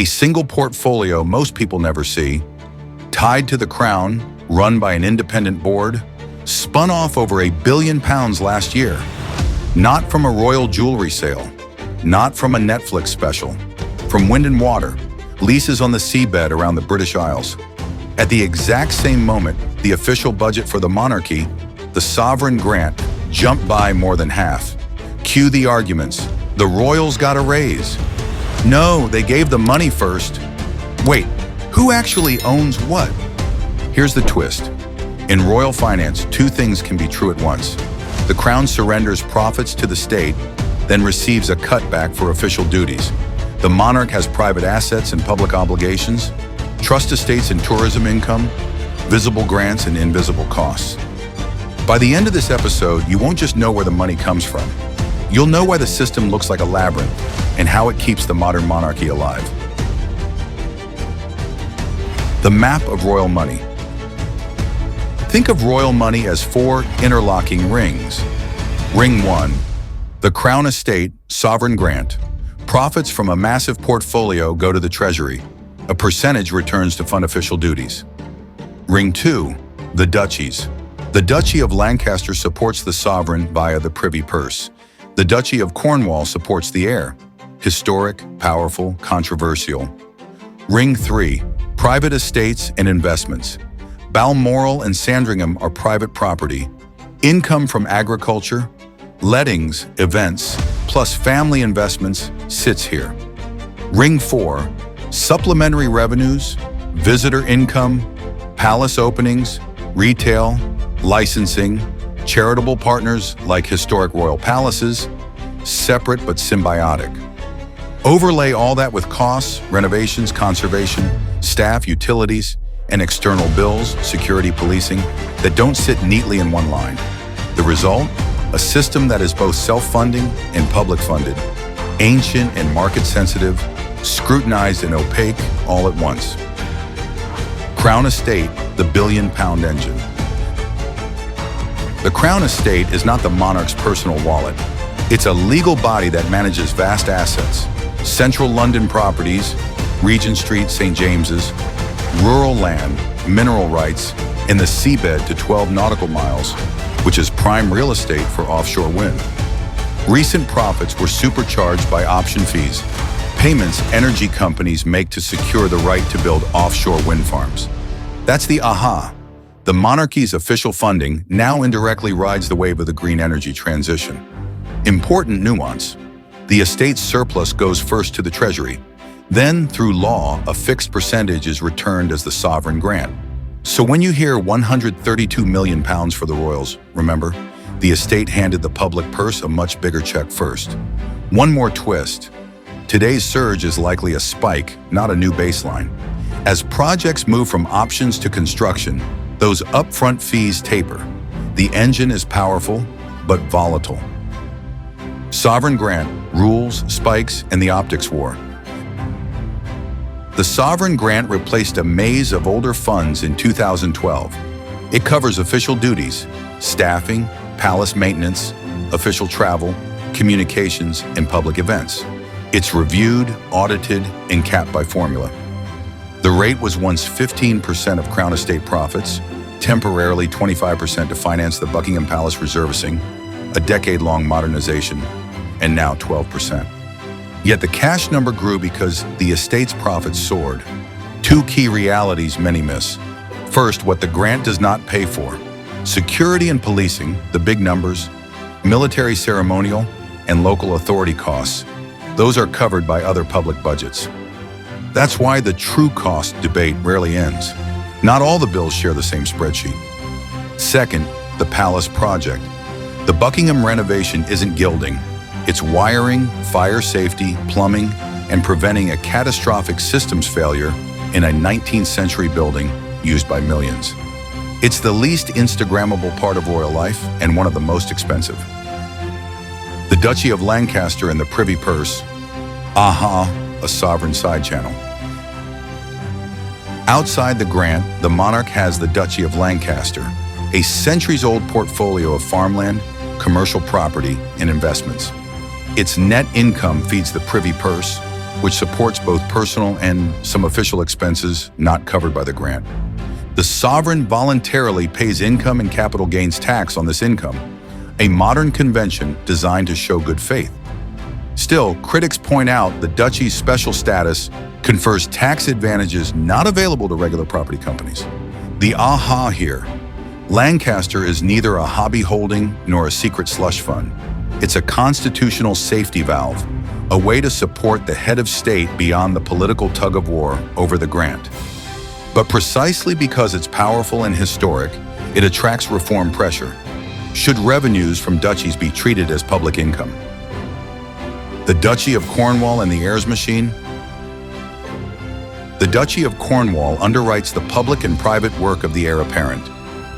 a single portfolio most people never see, tied to the crown, run by an independent board, spun off over £1 billion last year. Not from a royal jewelry sale, not from a Netflix special, from wind and water, leases on the seabed around the British Isles. At the exact same moment, the official budget for the monarchy, the sovereign grant, jumped by more than half. Cue the arguments. The royals got a raise. No, they gave the money first. Wait, who actually owns what? Here's the twist. In royal finance, two things can be true at once. The crown surrenders profits to the state, then receives a cutback for official duties. The monarch has private assets and public obligations, trust estates and tourism income, visible grants and invisible costs. By the end of this episode, you won't just know where the money comes from. You'll know why the system looks like a labyrinth and how it keeps the modern monarchy alive. The map of royal money. Think of royal money as 4 interlocking rings. Ring 1, the crown estate, sovereign grant. Profits from a massive portfolio go to the treasury. A percentage returns to fund official duties. Ring 2, the duchies. The Duchy of Lancaster supports the sovereign via the privy purse. The Duchy of Cornwall supports the heir. Historic, powerful, controversial. Ring 3, private estates and investments. Balmoral and Sandringham are private property. Income from agriculture, lettings, events, plus family investments sits here. Ring 4, supplementary revenues, visitor income, palace openings, retail, licensing, charitable partners like historic royal palaces, separate but symbiotic. Overlay all that with costs, renovations, conservation, staff, utilities, and external bills, security, policing, that don't sit neatly in one line. The result? A system that is both self-funding and public-funded, ancient and market-sensitive, scrutinized and opaque all at once. Crown Estate, the billion-pound engine. The Crown Estate is not the monarch's personal wallet. It's a legal body that manages vast assets, central London properties, Regent Street, St. James's, rural land, mineral rights, and the seabed to 12 nautical miles, which is prime real estate for offshore wind. Recent profits were supercharged by option fees, payments energy companies make to secure the right to build offshore wind farms. That's the aha. The monarchy's official funding now indirectly rides the wave of the green energy transition. Important nuance. The estate's surplus goes first to the treasury. Then, through law, a fixed percentage is returned as the sovereign grant. So when you hear £132 million for the royals, remember, the estate handed the public purse a much bigger check first. One more twist. Today's surge is likely a spike, not a new baseline. As projects move from options to construction, those upfront fees taper. The engine is powerful, but volatile. Sovereign grant, rules, spikes, and the optics war. The sovereign grant replaced a maze of older funds in 2012. It covers official duties, staffing, palace maintenance, official travel, communications, and public events. It's reviewed, audited, and capped by formula. The rate was once 15% of Crown Estate profits, temporarily 25% to finance the Buckingham Palace resurfacing, a decade-long modernization, and now 12%. Yet the cash number grew because the estate's profits soared. Two key realities many miss. First, what the grant does not pay for. Security and policing, the big numbers, military ceremonial, and local authority costs. Those are covered by other public budgets. That's why the true cost debate rarely ends. Not all the bills share the same spreadsheet. Second, the palace project. The Buckingham renovation isn't gilding. It's wiring, fire safety, plumbing, and preventing a catastrophic systems failure in a 19th century building used by millions. It's the least Instagrammable part of royal life and one of the most expensive. The Duchy of Lancaster and the Privy Purse. Aha, a sovereign side channel. Outside the grant, the monarch has the Duchy of Lancaster, a centuries-old portfolio of farmland, commercial property, and investments. Its net income feeds the Privy Purse, which supports both personal and some official expenses not covered by the grant. The sovereign voluntarily pays income and capital gains tax on this income, a modern convention designed to show good faith. Still, critics point out the duchy's special status confers tax advantages not available to regular property companies. The aha here: Lancaster is neither a hobby holding nor a secret slush fund. It's a constitutional safety valve, a way to support the head of state beyond the political tug-of-war over the grant. But precisely because it's powerful and historic, it attracts reform pressure. Should revenues from duchies be treated as public income? The Duchy of Cornwall and the heirs machine? The Duchy of Cornwall underwrites the public and private work of the heir apparent.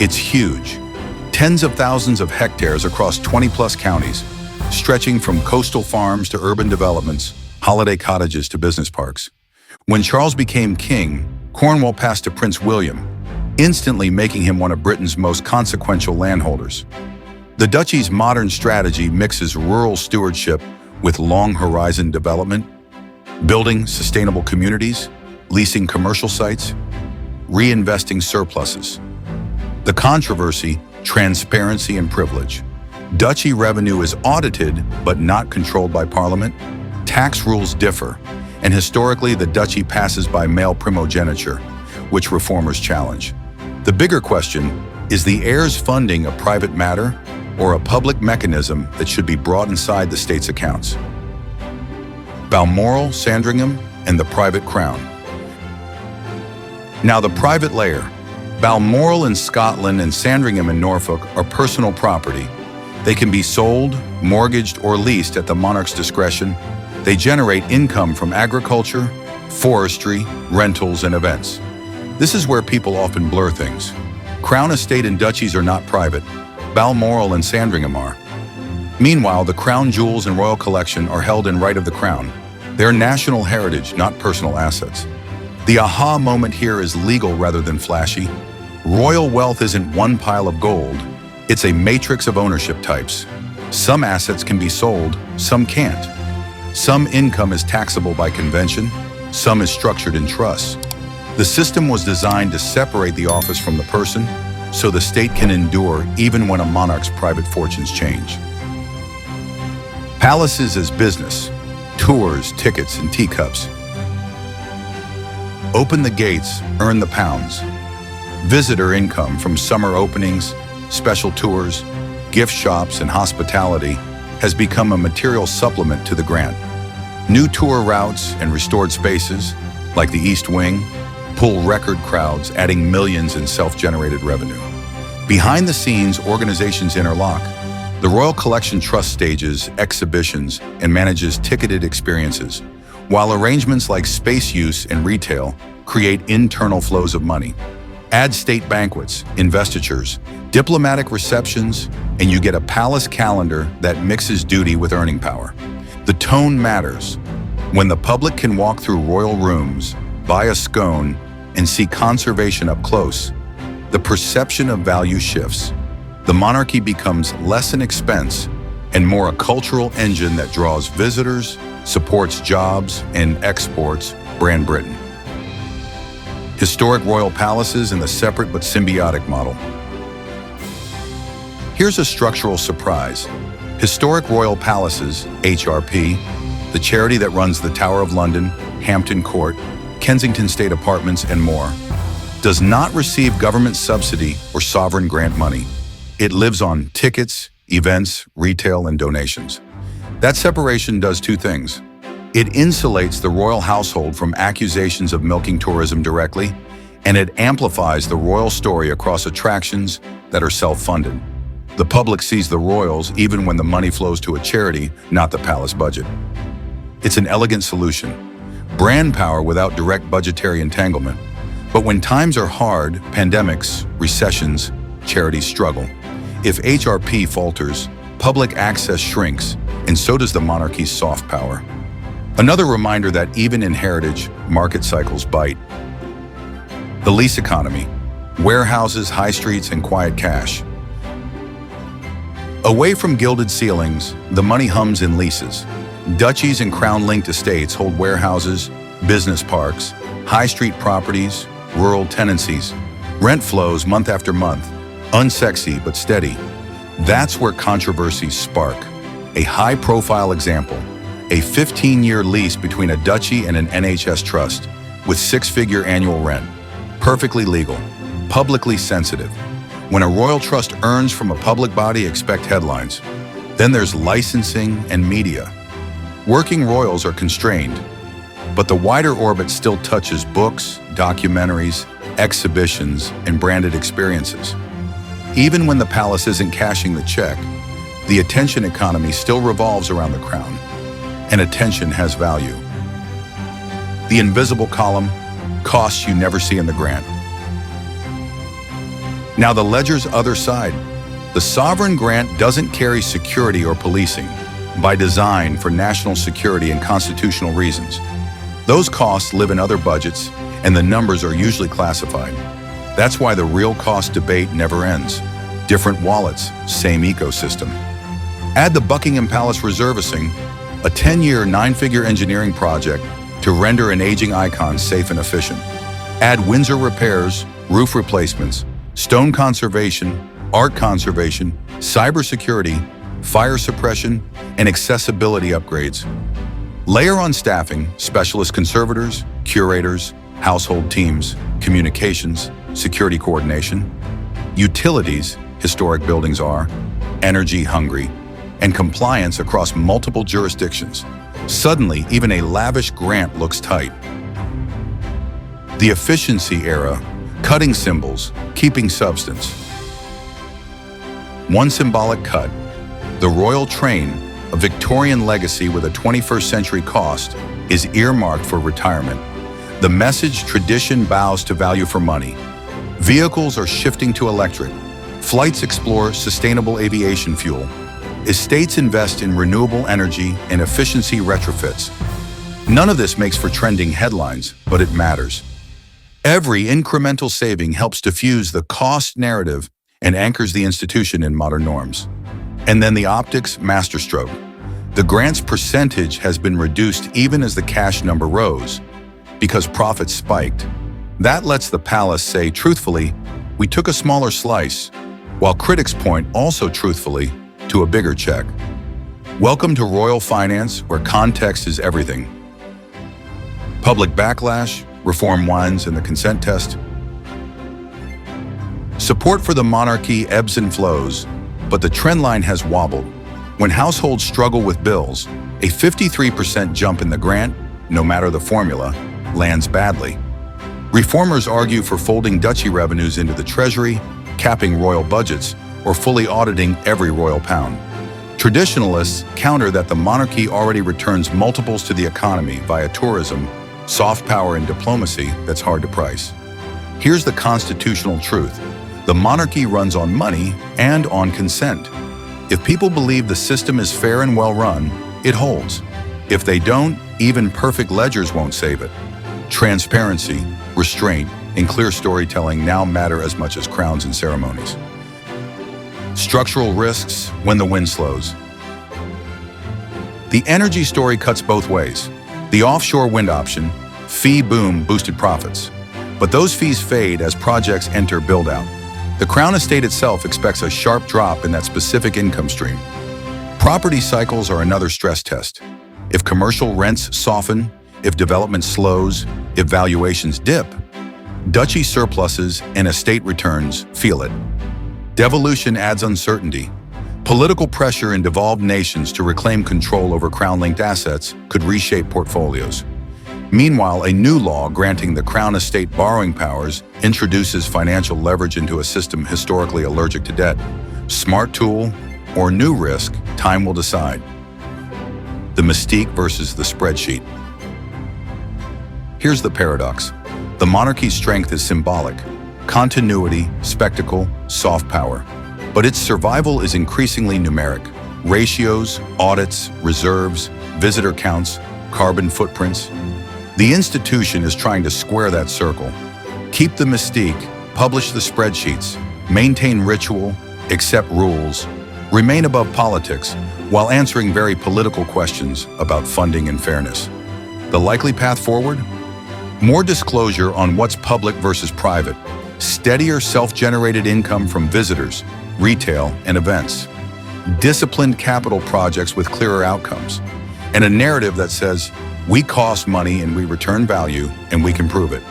It's huge. Tens of thousands of hectares across 20-plus counties, stretching from coastal farms to urban developments, holiday cottages to business parks. When Charles became king, Cornwall passed to Prince William, instantly making him one of Britain's most consequential landholders. The duchy's modern strategy mixes rural stewardship with long-horizon development, building sustainable communities, leasing commercial sites, reinvesting surpluses. The controversy: transparency and privilege. Duchy revenue is audited but not controlled by Parliament. Tax rules differ, and historically the duchy passes by male primogeniture, which reformers challenge. The bigger question: is the heirs' funding a private matter or a public mechanism that should be brought inside the state's accounts? Balmoral, Sandringham, and the private crown. Now the private layer. Balmoral in Scotland and Sandringham in Norfolk are personal property. They can be sold, mortgaged, or leased at the monarch's discretion. They generate income from agriculture, forestry, rentals, and events. This is where people often blur things. Crown estate and duchies are not private. Balmoral and Sandringham are. Meanwhile, the crown jewels and royal collection are held in right of the crown. They're national heritage, not personal assets. The aha moment here is legal rather than flashy. Royal wealth isn't one pile of gold. It's a matrix of ownership types. Some assets can be sold, some can't. Some income is taxable by convention, some is structured in trusts. The system was designed to separate the office from the person, so the state can endure even when a monarch's private fortunes change. Palaces as business: tours, tickets, and teacups. Open the gates, earn the pounds. Visitor income from summer openings, special tours, gift shops, and hospitality has become a material supplement to the grant. New tour routes and restored spaces, like the East Wing, pull record crowds, adding millions in self-generated revenue. Behind the scenes, organizations interlock. The Royal Collection Trust stages exhibitions and manages ticketed experiences, while arrangements like space use and retail create internal flows of money. Add state banquets, investitures, diplomatic receptions, and you get a palace calendar that mixes duty with earning power. The tone matters. When the public can walk through royal rooms, buy a scone, and see conservation up close, the perception of value shifts. The monarchy becomes less an expense and more a cultural engine that draws visitors, supports jobs, and exports brand Britain. Historic royal palaces in the separate but symbiotic model. Here's a structural surprise. Historic Royal Palaces, HRP, the charity that runs the Tower of London, Hampton Court, Kensington State Apartments, and more, does not receive government subsidy or sovereign grant money. It lives on tickets, events, retail, and donations. That separation does two things. It insulates the royal household from accusations of milking tourism directly, and it amplifies the royal story across attractions that are self-funded. The public sees the royals even when the money flows to a charity, not the palace budget. It's an elegant solution. Brand power without direct budgetary entanglement. But when times are hard, pandemics, recessions, charities struggle. If HRP falters, public access shrinks, and so does the monarchy's soft power. Another reminder that even in heritage, market cycles bite. The lease economy: warehouses, high streets, and quiet cash. Away from gilded ceilings, the money hums in leases. Duchies and crown-linked estates hold warehouses, business parks, high street properties, rural tenancies. Rent flows month after month, unsexy but steady. That's where controversies spark. A high-profile example, a 15-year lease between a duchy and an NHS trust with six-figure annual rent. Perfectly legal, publicly sensitive. When a royal trust earns from a public body, expect headlines. Then there's licensing and media. Working royals are constrained, but the wider orbit still touches books, documentaries, exhibitions, and branded experiences. Even when the palace isn't cashing the check, the attention economy still revolves around the crown, and attention has value. The invisible column, costs you never see in the grant. Now the ledger's other side. The sovereign grant doesn't carry security or policing, by design for national security and constitutional reasons. Those costs live in other budgets, and the numbers are usually classified. That's why the real cost debate never ends. Different wallets, same ecosystem. Add the Buckingham Palace resurfacing, a 10-year, 9-figure engineering project to render an aging icon safe and efficient. Add Windsor repairs, roof replacements, stone conservation, art conservation, cybersecurity, fire suppression, and accessibility upgrades. Layer on staffing, specialist conservators, curators, household teams, communications, security coordination. Utilities, historic buildings are, energy hungry, and compliance across multiple jurisdictions. Suddenly, even a lavish grant looks tight. The efficiency era, cutting symbols, keeping substance. One symbolic cut, the royal train, a Victorian legacy with a 21st century cost, is earmarked for retirement. The message, tradition bows to value for money. Vehicles are shifting to electric. Flights explore sustainable aviation fuel. Estates invest in renewable energy and efficiency retrofits. None of this makes for trending headlines, but it matters. Every incremental saving helps diffuse the cost narrative and anchors the institution in modern norms. And then the optics masterstroke. The grant's percentage has been reduced even as the cash number rose, because profits spiked. That lets the palace say truthfully, we took a smaller slice, while critics point also truthfully to a bigger check. Welcome to royal finance, where context is everything. Public backlash, reform wines, and the consent test. Support for the monarchy ebbs and flows, but the trend line has wobbled. When households struggle with bills, a 53% jump in the grant, no matter the formula, lands badly. Reformers argue for folding duchy revenues into the treasury, capping royal budgets, or fully auditing every royal pound. Traditionalists counter that the monarchy already returns multiples to the economy via tourism, soft power, and diplomacy that's hard to price. Here's the constitutional truth. The monarchy runs on money and on consent. If people believe the system is fair and well run, it holds. If they don't, even perfect ledgers won't save it. Transparency, restraint, and clear storytelling now matter as much as crowns and ceremonies. Structural risks when the wind slows. The energy story cuts both ways. The offshore wind option, fee boom, boosted profits. But those fees fade as projects enter build-out. The Crown Estate itself expects a sharp drop in that specific income stream. Property cycles are another stress test. If commercial rents soften, if development slows, if valuations dip, duchy surpluses and estate returns feel it. Devolution adds uncertainty. Political pressure in devolved nations to reclaim control over crown-linked assets could reshape portfolios. Meanwhile, a new law granting the Crown Estate borrowing powers introduces financial leverage into a system historically allergic to debt. Smart tool or new risk, time will decide. The mystique versus the spreadsheet. Here's the paradox. The monarchy's strength is symbolic. Continuity, spectacle, soft power. But its survival is increasingly numeric. Ratios, audits, reserves, visitor counts, carbon footprints. The institution is trying to square that circle. Keep the mystique, publish the spreadsheets, maintain ritual, accept rules, Remain above politics while answering very political questions about funding and fairness. The likely path forward? More disclosure on what's public versus private, steadier self-generated income from visitors, retail, and events, disciplined capital projects with clearer outcomes, and a narrative that says, we cost money and we return value and we can prove it.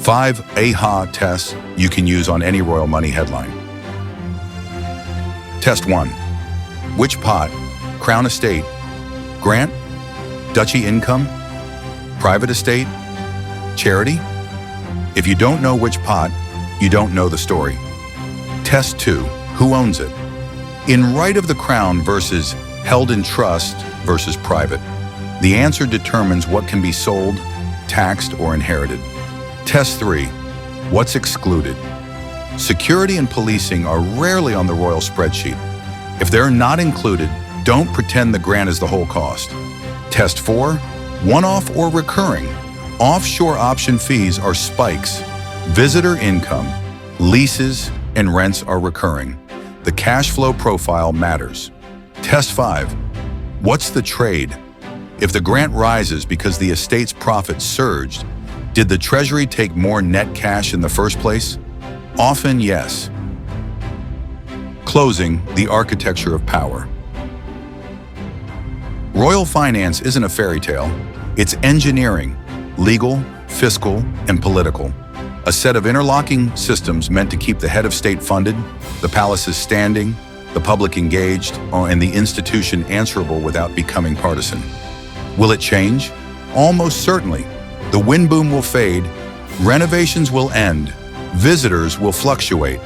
5 AHA tests you can use on any royal money headline. Test 1. Which pot? Crown estate, grant, duchy income, private estate, charity? If you don't know which pot, you don't know the story. Test 2. Who owns it? In right of the crown versus held in trust versus private. The answer determines what can be sold, taxed, or inherited. Test 3. What's excluded? Security and policing are rarely on the royal spreadsheet. If they're not included, don't pretend the grant is the whole cost. Test 4. One-off or recurring. Offshore option fees are spikes. Visitor income, leases, and rents are recurring. The cash flow profile matters. Test 5. What's the trade? If the grant rises because the estate's profits surged, did the Treasury take more net cash in the first place? Often, yes. Closing, the architecture of power. Royal finance isn't a fairy tale. It's engineering, legal, fiscal, and political. A set of interlocking systems meant to keep the head of state funded, the palaces standing, the public engaged, and the institution answerable without becoming partisan. Will it change? Almost certainly. The wind boom will fade, renovations will end, visitors will fluctuate,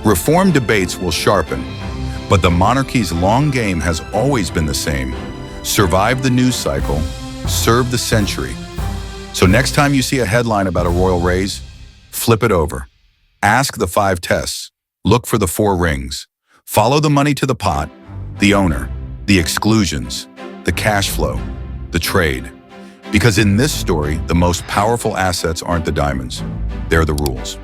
reform debates will sharpen, but the monarchy's long game has always been the same. Survive the news cycle, serve the century. So next time you see a headline about a royal raise, flip it over. Ask the 5 tests. Look for the 4 rings. Follow the money to the pot, the owner, the exclusions, the cash flow, the trade. Because in this story, the most powerful assets aren't the diamonds, they're the rules.